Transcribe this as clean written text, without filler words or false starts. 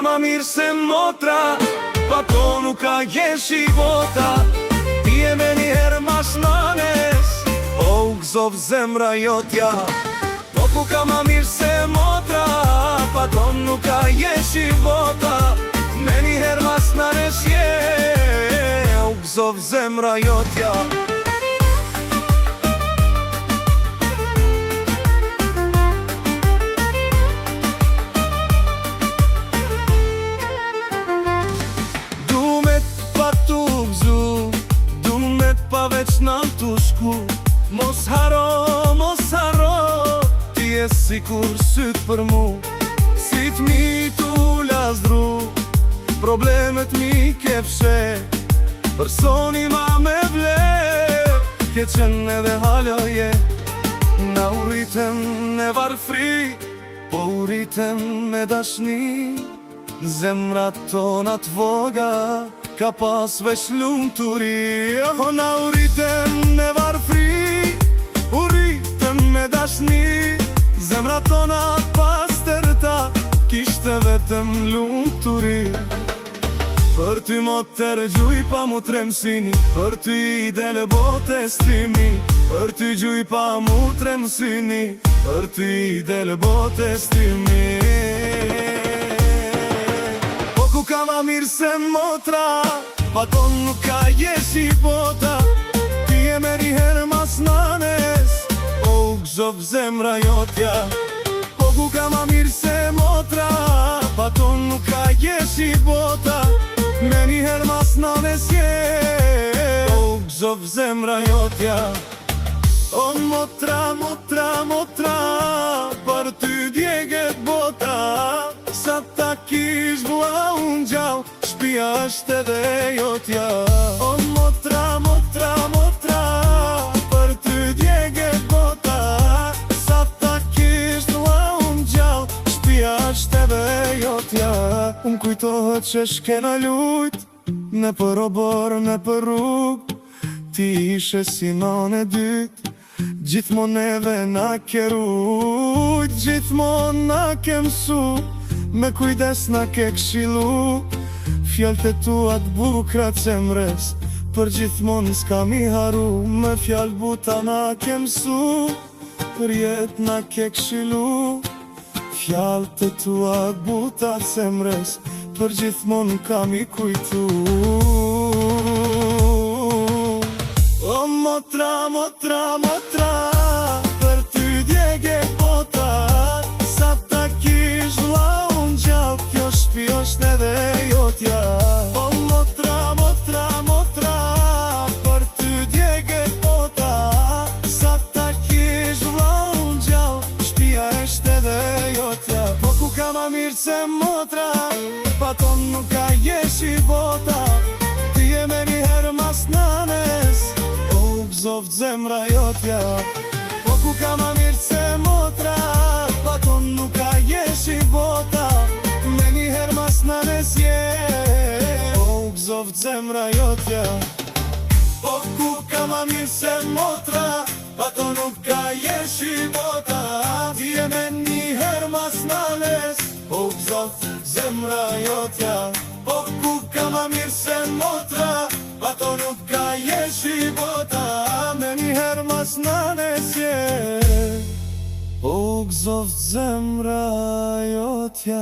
ma mirë se motra, pa to nuk ka jeshi bota. Ti e me njëherë mas nanes, o gëzov zemra jotja. Po ku ka ma mirë se motra, pa to nuk ka jeshi bota. Me njëherë mas nanes je, o gëzov zemra jotja. Veç nal të shku, mos haro, ti e sikur syt për mu. Si t'mi t'u lazdru, problemet mi ke fshe, personi ma me vler, ke qen edhe hala je. Na uritem në varfri, po uritem me dashni. Zemrat tona t'voga, ka pas veç lumturi. Na uritem në varfri, uritem me dashni. Zemrat tona pas tërta, kishte vetëm lumturi. Për ty motër gjuj pa mu tremsini, për ty i del bote stimi. Për ty gjuj pa mu tremsini, për ty i del bote stimi. Ku ka ma mirë se motra, pa ton nuk ka jeshi bota. Ti e me njëherë mas nanes, o gëzov zemra jotja. Po ku ka ma mirë se motra, pa ton nuk ka jeshi bota. Me njëherë mas nanes je, o gëzov zemra jotja. O motra, motra, motra, për ty djeget bota. Sa ta kish vla unë gjall, shpia është edhe jotja. O motra, motra, motra, për ty djeget bota. Sa ta kish vla unë gjall, shpia është edhe jotja. Unë kujtohet që shkena lujt, në për obor, në për rrug. Ti ishe si nane dyt, gjithmon eve na ke rujt. Gjithmon na ke mësu, me kujdes na ke kshilu. Fjallët e tuat bukra cemres, për gjithmon s'ka mi haru. Me fjallë buta na ke mësu, për jet na ke kshilu. Fjallët e tuat buta cemres, për gjithmon ka mi kujtu. O motra, motra, motra, për ty djeget bota. Sa ta kish vla unë gjall, kjo shpi është edhe jotja. O motra, motra, motra, për ty djeget bota. Sa ta kish vla unë gjall, shpia është edhe jotja. Po ku ka ma mirë se motra, pa ton nuk ka jeshi bota. Ti e me njëherë mas nanes, gëzov zemra jotja. Po ku ka ma mirë se motra, pa ton nuk ka jeshi bota. Me njëherë mas nanes je, o gëzov zemra jotja. Po ku ka ma mirë se motra, pa ton nuk ka jeshi bota. Ti e me njëherë mas nanes, o gëzov zemra jotja. Po ku ka ma mirë se motra, pa ton nuk ka jeshi bota. Me njëherë mas nanes je, o gëzov zemra jotja.